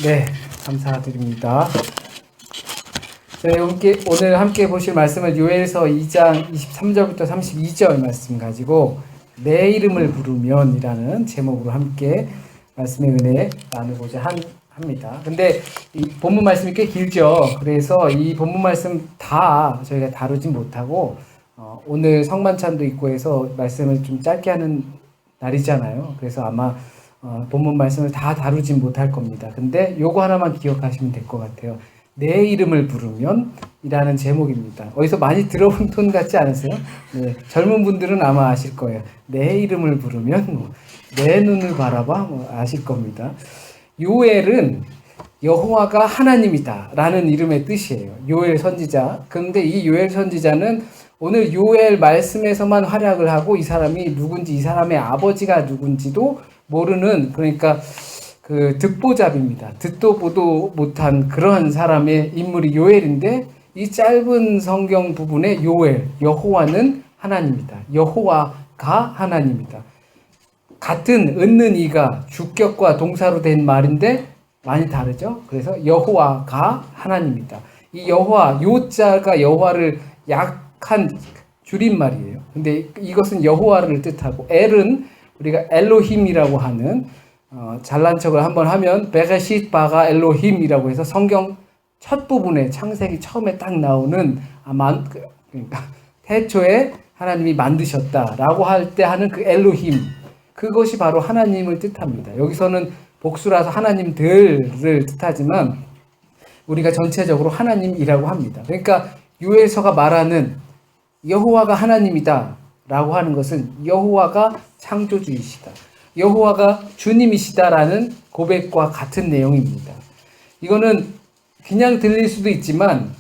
네, 감사드립니다. 저희 오늘 함께 보실 말씀은 요엘서 2장 23절부터 32절 말씀 가지고 내 이름을 부르면 이라는 제목으로 함께 말씀의 은혜 나누고자 합니다. 근데 이 본문 말씀이 꽤 길죠. 그래서 이 본문 말씀 다 저희가 다루진 못하고 오늘 성만찬도 있고 해서 말씀을 좀 짧게 하는 날이잖아요. 그래서 아마 본문 말씀을 다 다루진 못할 겁니다. 근데 요거 하나만 기억하시면 될 것 같아요. 내 이름을 부르면 이라는 제목입니다. 어디서 많이 들어본 톤 같지 않으세요? 네, 젊은 분들은 아마 아실 거예요. 내 이름을 부르면 내 눈을 바라봐 아실 겁니다. 요엘은 여호와가 하나님이다 라는 이름의 뜻이에요. 요엘 선지자. 근데 이 요엘 선지자는 오늘 요엘 말씀에서만 활약을 하고 이 사람이 누군지, 이 사람의 아버지가 누군지도 모르는, 그러니까 그 듣보잡입니다. 듣도 보도 못한 그런 사람의 인물이 요엘인데, 이 짧은 성경 부분에 요엘, 여호와는 하나님이다. 여호와가 하나님이다. 같은 은는 이가 주격과 동사로 된 말인데 많이 다르죠. 그래서 여호와가 하나님이다. 이 여호와, 요자가 여호와를 약한 줄임말이에요. 근데 이것은 여호와를 뜻하고, 엘은 우리가 엘로힘이라고 하는 잘난 척을 한번 하면 베레싯 바가 엘로힘이라고 해서 성경 첫 부분에 창세기 처음에 딱 나오는 그러니까 태초에 하나님이 만드셨다라고 할 때 하는 그 엘로힘, 그것이 바로 하나님을 뜻합니다. 여기서는 복수라서 하나님들을 뜻하지만 우리가 전체적으로 하나님이라고 합니다. 그러니까 요엘서가 말하는 여호와가 하나님이다 라고 하는 것은 여호와가 창조주이시다, 여호와가 주님이시다라는 고백과 같은 내용입니다. 이거는 그냥 들릴 수도 있지만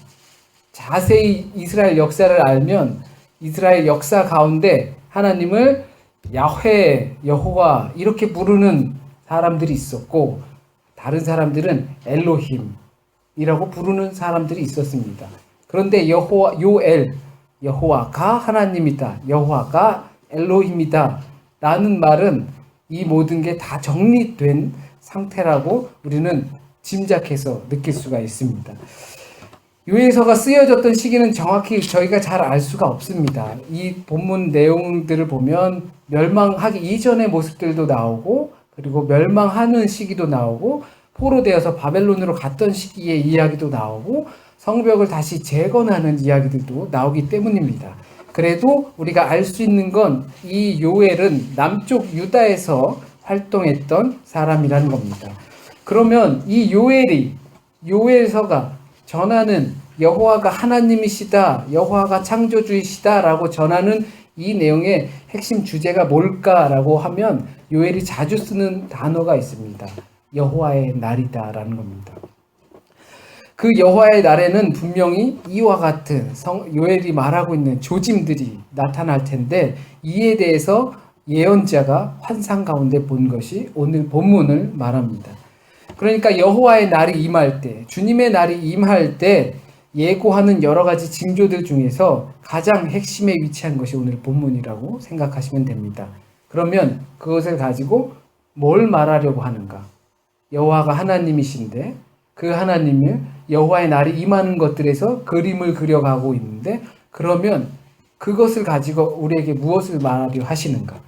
자세히 이스라엘 역사를 알면 이스라엘 역사 가운데 하나님을 야훼, 여호와 이렇게 부르는 사람들이 있었고, 다른 사람들은 엘로힘이라고 부르는 사람들이 있었습니다. 그런데 요엘, 여호와가 하나님이다, 여호와가 엘로힘이다 라는 말은 이 모든 게 다 정리된 상태라고 우리는 짐작해서 느낄 수가 있습니다. 요엘서가 쓰여졌던 시기는 정확히 저희가 잘 알 수가 없습니다. 이 본문 내용들을 보면 멸망하기 이전의 모습들도 나오고, 그리고 멸망하는 시기도 나오고, 포로되어서 바벨론으로 갔던 시기의 이야기도 나오고, 성벽을 다시 재건하는 이야기들도 나오기 때문입니다. 그래도 우리가 알 수 있는 건 이 요엘은 남쪽 유다에서 활동했던 사람이라는 겁니다. 그러면 이 요엘서가 전하는 여호와가 하나님이시다, 여호와가 창조주이시다 라고 전하는 이 내용의 핵심 주제가 뭘까라고 하면 요엘이 자주 쓰는 단어가 있습니다. 여호와의 날이다 라는 겁니다. 그 여호와의 날에는 분명히 이와 같은 요엘이 말하고 있는 조짐들이 나타날 텐데, 이에 대해서 예언자가 환상 가운데 본 것이 오늘 본문을 말합니다. 그러니까 여호와의 날이 임할 때, 주님의 날이 임할 때 예고하는 여러 가지 징조들 중에서 가장 핵심에 위치한 것이 오늘 본문이라고 생각하시면 됩니다. 그러면 그것을 가지고 뭘 말하려고 하는가? 여호와가 하나님이신데 그 하나님을 여호와의 날이 임하는 것들에서 그림을 그려가고 있는데, 그러면 그것을 가지고 우리에게 무엇을 말하려 하시는가?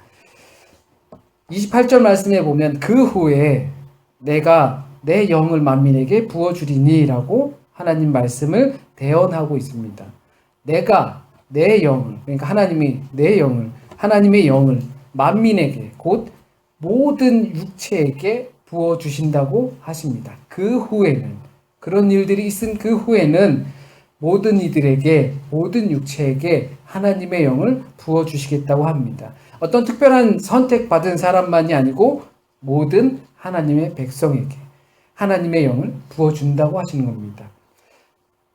28절 말씀에 보면 그 후에 내가 내 영을 만민에게 부어주리니 라고 하나님 말씀을 대언하고 있습니다. 내가 내 영을, 그러니까 하나님이 내 영을, 하나님의 영을 만민에게, 곧 모든 육체에게 부어주신다고 하십니다. 그 후에는, 그런 일들이 있은 그 후에는 모든 이들에게, 모든 육체에게 하나님의 영을 부어주시겠다고 합니다. 어떤 특별한 선택받은 사람만이 아니고 모든 하나님의 백성에게 하나님의 영을 부어준다고 하시는 겁니다.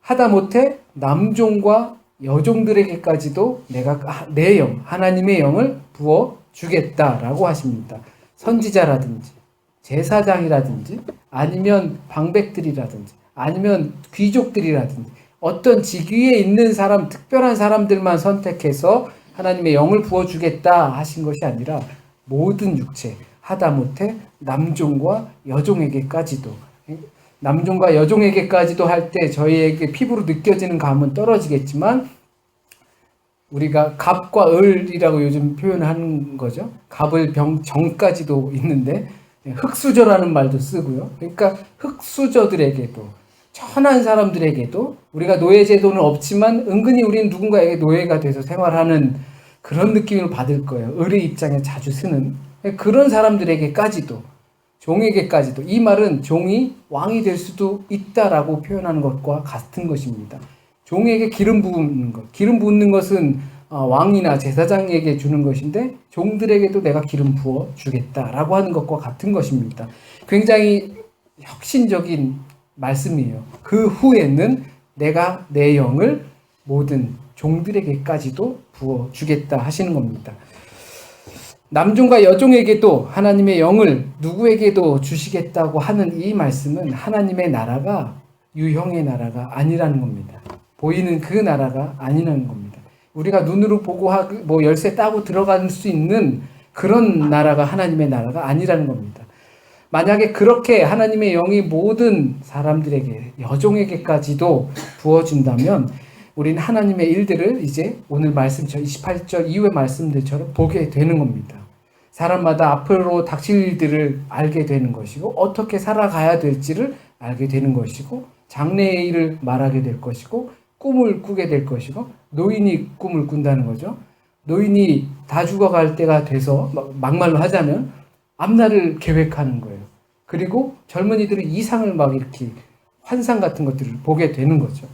하다못해 남종과 여종들에게까지도 내가 내 영, 하나님의 영을 부어주겠다라고 하십니다. 선지자라든지 제사장이라든지 아니면 방백들이라든지 아니면 귀족들이라든지 어떤 직위에 있는 사람, 특별한 사람들만 선택해서 하나님의 영을 부어주겠다 하신 것이 아니라 모든 육체, 하다못해 남종과 여종에게까지도 남종과 여종에게까지도 할 때 저희에게 피부로 느껴지는 감은 떨어지겠지만 우리가 갑과 을이라고 요즘 표현하는 거죠. 갑을 정까지도 있는데 흑수저라는 말도 쓰고요. 그러니까 흑수저들에게도 천한 사람들에게도 우리가 노예제도는 없지만 은근히 우리는 누군가에게 노예가 돼서 생활하는 그런 느낌을 받을 거예요. 을의 입장에 자주 쓰는 그런 사람들에게까지도 종에게까지도 이 말은 종이 왕이 될 수도 있다라고 표현하는 것과 같은 것입니다. 종에게 기름 부는 것, 기름 붓는 것은 왕이나 제사장에게 주는 것인데 종들에게도 내가 기름 부어 주겠다라고 하는 것과 같은 것입니다. 굉장히 혁신적인 말씀이에요. 그 후에는 내가 내 영을 모든 종들에게까지도 부어 주겠다 하시는 겁니다. 남종과 여종에게도 하나님의 영을 누구에게도 주시겠다고 하는 이 말씀은 하나님의 나라가 유형의 나라가 아니라는 겁니다. 보이는 그 나라가 아니라는 겁니다. 우리가 눈으로 보고 뭐 열쇠 따고 들어갈 수 있는 그런 나라가 하나님의 나라가 아니라는 겁니다. 만약에 그렇게 하나님의 영이 모든 사람들에게 여종에게까지도 부어준다면 우리는 하나님의 일들을 이제 오늘 말씀처럼 28절 이후의 말씀들처럼 보게 되는 겁니다. 사람마다 앞으로 닥칠 일들을 알게 되는 것이고 어떻게 살아가야 될지를 알게 되는 것이고 장래의 일을 말하게 될 것이고 꿈을 꾸게 될 것이고 노인이 꿈을 꾼다는 거죠. 노인이 다 죽어갈 때가 돼서 막말로 하자면 앞날을 계획하는 거예요. 그리고 젊은이들은 이상을 막 이렇게 환상 같은 것들을 보게 되는 거죠.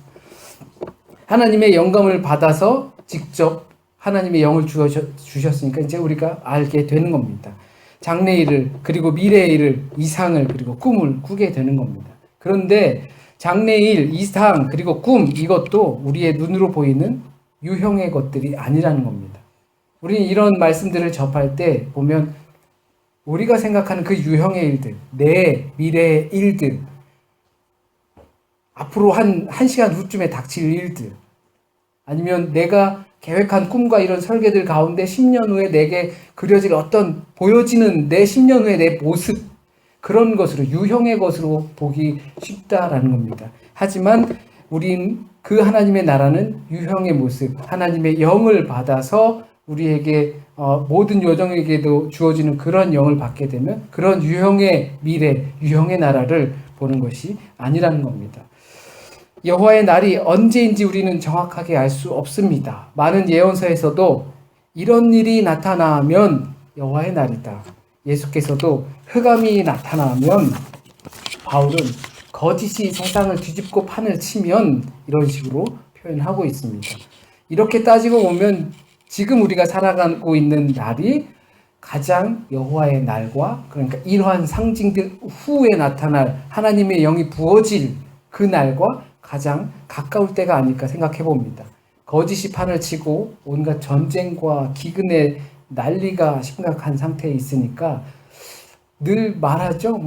하나님의 영감을 받아서 직접 하나님의 영을 주셨으니까 이제 우리가 알게 되는 겁니다. 장래의 일을 그리고 미래의 일을 이상을 그리고 꿈을 꾸게 되는 겁니다. 그런데 장래의 일, 이상 그리고 꿈 이것도 우리의 눈으로 보이는 유형의 것들이 아니라는 겁니다. 우리는 이런 말씀들을 접할 때 보면 우리가 생각하는 그 유형의 일들, 내 미래의 일들, 앞으로 한 시간 후쯤에 닥칠 일들, 아니면 내가 계획한 꿈과 이런 설계들 가운데 10년 후에 내게 그려질 어떤 보여지는 내 10년 후의 내 모습, 그런 것으로 유형의 것으로 보기 쉽다라는 겁니다. 하지만 우린 그 하나님의 나라는 유형의 모습, 하나님의 영을 받아서 우리에게 모든 여종에게도 주어지는 그런 영을 받게 되면 그런 유형의 미래, 유형의 나라를 보는 것이 아니라는 겁니다. 여호와의 날이 언제인지 우리는 정확하게 알 수 없습니다. 많은 예언서에서도 이런 일이 나타나면 여호와의 날이다. 예수께서도 흑암이 나타나면 바울은 거짓이 세상을 뒤집고 판을 치면 이런 식으로 표현하고 있습니다. 이렇게 따지고 보면 지금 우리가 살아가고 있는 날이 가장 여호와의 날과 그러니까 이러한 상징들 후에 나타날 하나님의 영이 부어질 그 날과 가장 가까울 때가 아닐까 생각해 봅니다. 거짓이 판을 치고 온갖 전쟁과 기근의 난리가 심각한 상태에 있으니까 늘 말하죠.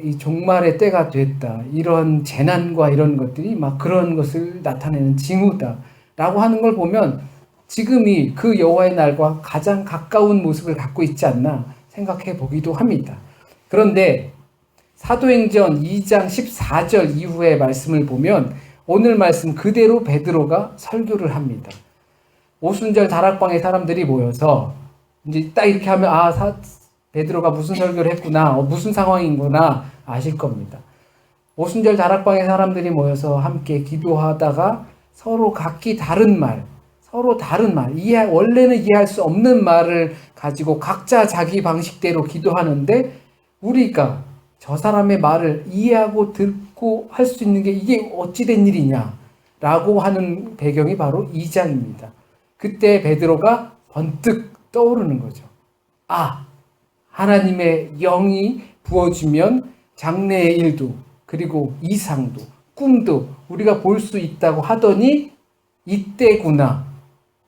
이 종말의 때가 됐다. 이런 재난과 이런 것들이 막 그런 것을 나타내는 징후다. 라고 하는 걸 보면 지금이 그 여호와의 날과 가장 가까운 모습을 갖고 있지 않나 생각해 보기도 합니다. 그런데 사도행전 2장 14절 이후의 말씀을 보면 오늘 말씀 그대로 베드로가 설교를 합니다. 오순절 다락방에 사람들이 모여서 이제 딱 이렇게 하면 베드로가 무슨 설교를 했구나, 무슨 상황인구나 아실 겁니다. 오순절 다락방에 사람들이 모여서 함께 기도하다가 서로 각기 다른 말, 원래는 이해할 수 없는 말을 가지고 각자 자기 방식대로 기도하는데 우리가 저 사람의 말을 이해하고 듣고 할 수 있는 게 이게 어찌된 일이냐라고 하는 배경이 바로 2장입니다. 그때 베드로가 번뜩 떠오르는 거죠. 하나님의 영이 부어주면 장래의 일도 그리고 이상도 꿈도 우리가 볼 수 있다고 하더니 이때구나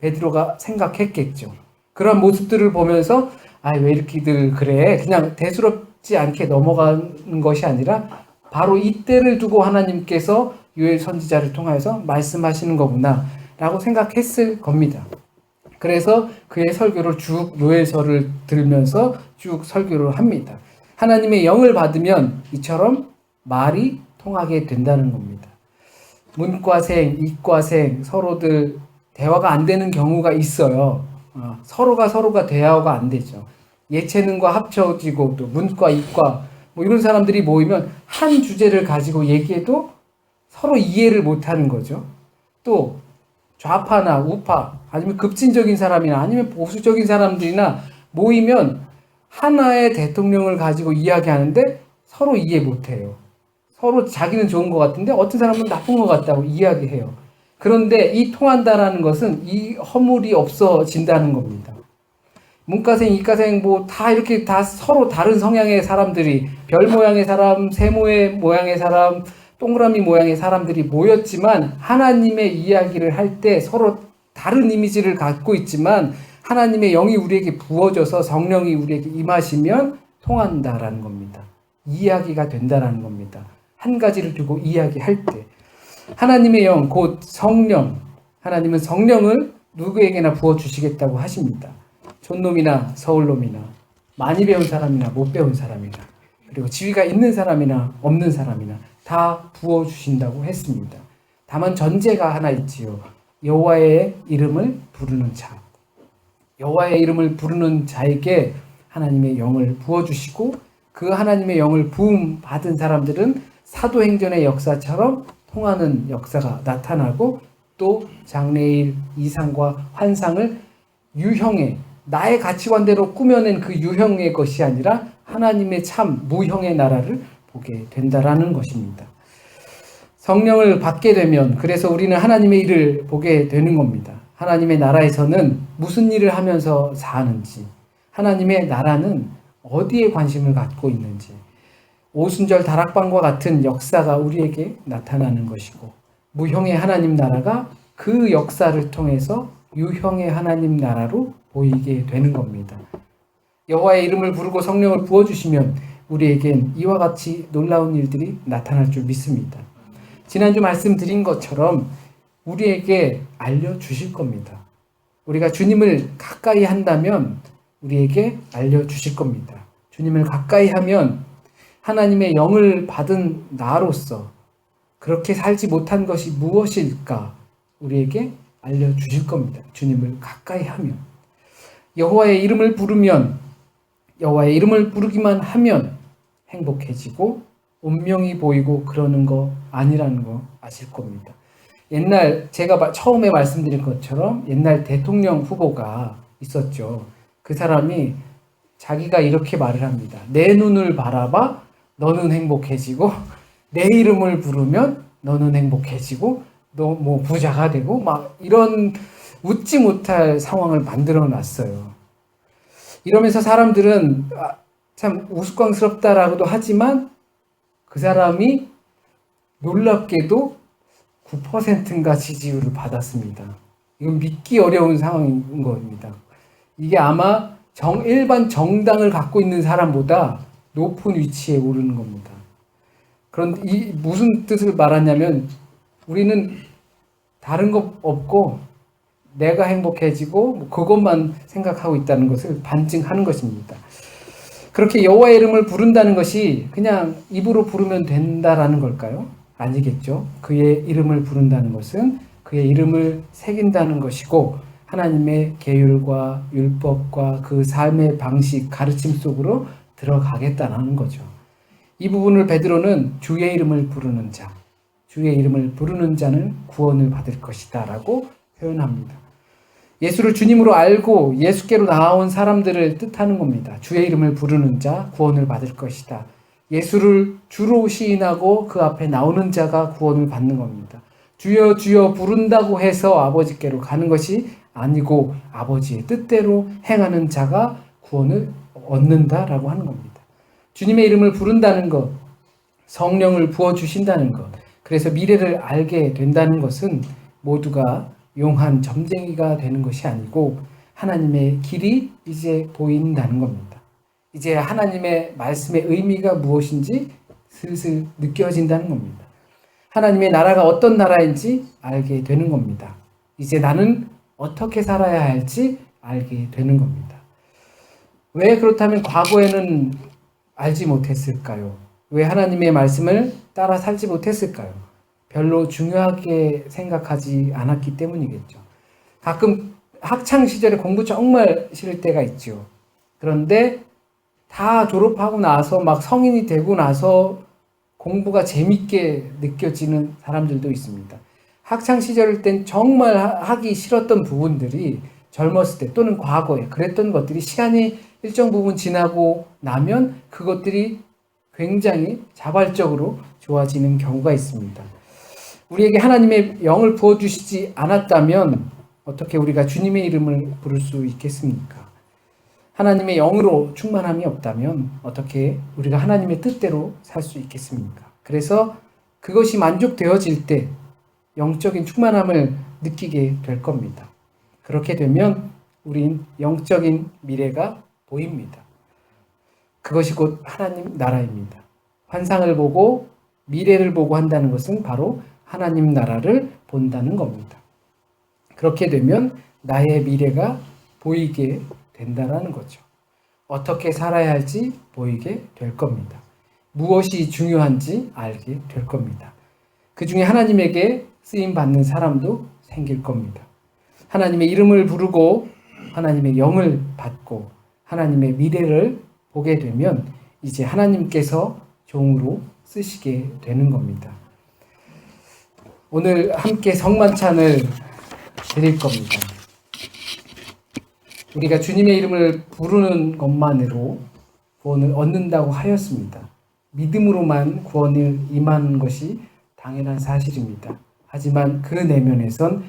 베드로가 생각했겠죠. 그런 모습들을 보면서 왜 이렇게들 그래 그냥 대수롭지 않게 넘어가는 것이 아니라 바로 이때를 두고 하나님께서 요엘 선지자를 통해서 말씀하시는 거구나 라고 생각했을 겁니다. 그래서 그의 설교를 쭉 요엘서를 들으면서 쭉 설교를 합니다. 하나님의 영을 받으면 이처럼 말이 통하게 된다는 겁니다. 문과생, 이과생 서로들 대화가 안 되는 경우가 있어요. 서로가 대화가 안 되죠. 예체능과 합쳐지고 또 문과, 이과 뭐 이런 사람들이 모이면 한 주제를 가지고 얘기해도 서로 이해를 못하는 거죠. 또 좌파나 우파 아니면 급진적인 사람이나 아니면 보수적인 사람들이나 모이면 하나의 대통령을 가지고 이야기하는데 서로 이해 못해요. 서로 자기는 좋은 것 같은데 어떤 사람은 나쁜 것 같다고 이야기해요. 그런데 이 통한다라는 것은 이 허물이 없어진다는 겁니다. 문과생, 이과생 뭐 다 이렇게 다 서로 다른 성향의 사람들이 별 모양의 사람, 세모의 모양의 사람, 동그라미 모양의 사람들이 모였지만 하나님의 이야기를 할 때 서로 다른 이미지를 갖고 있지만 하나님의 영이 우리에게 부어져서 성령이 우리에게 임하시면 통한다라는 겁니다. 이야기가 된다라는 겁니다. 한 가지를 두고 이야기할 때 하나님의 영, 곧 성령, 하나님은 성령을 누구에게나 부어주시겠다고 하십니다. 촌놈이나 서울놈이나 많이 배운 사람이나 못 배운 사람이나 그리고 지위가 있는 사람이나 없는 사람이나 다 부어주신다고 했습니다. 다만 전제가 하나 있지요. 여호와의 이름을 부르는 자. 여호와의 이름을 부르는 자에게 하나님의 영을 부어주시고 그 하나님의 영을 부음 받은 사람들은 사도행전의 역사처럼 통하는 역사가 나타나고 또 장래일 이상과 환상을 유형의 나의 가치관대로 꾸며낸 그 유형의 것이 아니라 하나님의 참 무형의 나라를 보게 된다라는 것입니다. 성령을 받게 되면 그래서 우리는 하나님의 일을 보게 되는 겁니다. 하나님의 나라에서는 무슨 일을 하면서 사는지, 하나님의 나라는 어디에 관심을 갖고 있는지, 오순절 다락방과 같은 역사가 우리에게 나타나는 것이고 무형의 하나님 나라가 그 역사를 통해서 유형의 하나님 나라로 보이게 되는 겁니다. 여호와의 이름을 부르고 성령을 부어주시면 우리에겐 이와 같이 놀라운 일들이 나타날 줄 믿습니다. 지난주 말씀드린 것처럼 우리에게 알려주실 겁니다. 우리가 주님을 가까이 한다면 우리에게 알려주실 겁니다. 주님을 가까이 하면 하나님의 영을 받은 나로서 그렇게 살지 못한 것이 무엇일까 우리에게 알려주실 겁니다. 주님을 가까이 하면 여호와의 이름을 부르면 여호와의 이름을 부르기만 하면 행복해지고 운명이 보이고 그러는 거 아니라는 거 아실 겁니다. 옛날 제가 처음에 말씀드린 것처럼 옛날 대통령 후보가 있었죠. 그 사람이 자기가 이렇게 말을 합니다. 내 눈을 바라봐 너는 행복해지고 내 이름을 부르면 너는 행복해지고 너 뭐 부자가 되고 막 이런 웃지 못할 상황을 만들어 놨어요. 이러면서 사람들은 참 우스꽝스럽다라고도 하지만 그 사람이 놀랍게도 9%인가 지지율을 받았습니다. 이건 믿기 어려운 상황인 겁니다. 이게 아마 일반 정당을 갖고 있는 사람보다 높은 위치에 오르는 겁니다. 그런데 이 무슨 뜻을 말하냐면 우리는 다른 것 없고 내가 행복해지고 그것만 생각하고 있다는 것을 반증하는 것입니다. 그렇게 여호와의 이름을 부른다는 것이 그냥 입으로 부르면 된다라는 걸까요? 아니겠죠. 그의 이름을 부른다는 것은 그의 이름을 새긴다는 것이고 하나님의 계율과 율법과 그 삶의 방식, 가르침 속으로 들어가겠다는 거죠. 이 부분을 베드로는 주의 이름을 부르는 자, 주의 이름을 부르는 자는 구원을 받을 것이다 라고 표현합니다. 예수를 주님으로 알고 예수께로 나아온 사람들을 뜻하는 겁니다. 주의 이름을 부르는 자 구원을 받을 것이다. 예수를 주로 시인하고 그 앞에 나오는 자가 구원을 받는 겁니다. 주여 주여 부른다고 해서 아버지께로 가는 것이 아니고 아버지의 뜻대로 행하는 자가 구원을 얻는다라고 하는 겁니다. 주님의 이름을 부른다는 것, 성령을 부어주신다는 것, 그래서 미래를 알게 된다는 것은 모두가 용한 점쟁이가 되는 것이 아니고 하나님의 길이 이제 보인다는 겁니다. 이제 하나님의 말씀의 의미가 무엇인지 슬슬 느껴진다는 겁니다. 하나님의 나라가 어떤 나라인지 알게 되는 겁니다. 이제 나는 어떻게 살아야 할지 알게 되는 겁니다. 왜 그렇다면 과거에는 알지 못했을까요? 왜 하나님의 말씀을 따라 살지 못했을까요? 별로 중요하게 생각하지 않았기 때문이겠죠. 가끔 학창 시절에 공부 정말 싫을 때가 있죠. 그런데 다 졸업하고 나서 막 성인이 되고 나서 공부가 재밌게 느껴지는 사람들도 있습니다. 학창 시절 땐 정말 하기 싫었던 부분들이 젊었을 때 또는 과거에 그랬던 것들이 시간이 일정 부분 지나고 나면 그것들이 굉장히 자발적으로 좋아지는 경우가 있습니다. 우리에게 하나님의 영을 부어주시지 않았다면 어떻게 우리가 주님의 이름을 부를 수 있겠습니까? 하나님의 영으로 충만함이 없다면 어떻게 우리가 하나님의 뜻대로 살 수 있겠습니까? 그래서 그것이 만족되어질 때 영적인 충만함을 느끼게 될 겁니다. 그렇게 되면 우린 영적인 미래가 보입니다. 그것이 곧 하나님 나라입니다. 환상을 보고 미래를 보고 한다는 것은 바로 하나님 나라를 본다는 겁니다. 그렇게 되면 나의 미래가 보이게 된다는 거죠. 어떻게 살아야 할지 보이게 될 겁니다. 무엇이 중요한지 알게 될 겁니다. 그 중에 하나님에게 쓰임 받는 사람도 생길 겁니다. 하나님의 이름을 부르고 하나님의 영을 받고 하나님의 미래를 보게 되면 이제 하나님께서 종으로 쓰시게 되는 겁니다. 오늘 함께 성만찬을 드릴 겁니다. 우리가 주님의 이름을 부르는 것만으로 구원을 얻는다고 하였습니다. 믿음으로만 구원을 임하는 것이 당연한 사실입니다. 하지만 그 내면에선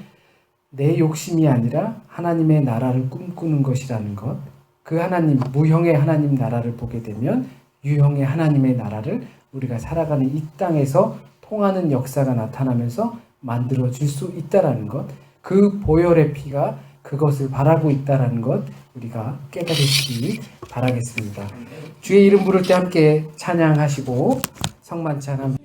내 욕심이 아니라 하나님의 나라를 꿈꾸는 것이라는 것, 그 하나님, 무형의 하나님 나라를 보게 되면 유형의 하나님의 나라를 우리가 살아가는 이 땅에서 통하는 역사가 나타나면서 만들어질 수 있다는 것, 그 보혈의 피가 그것을 바라고 있다는 것 우리가 깨달으시기 바라겠습니다. 주의 이름 부를 때 함께 찬양하시고 성만찬 함께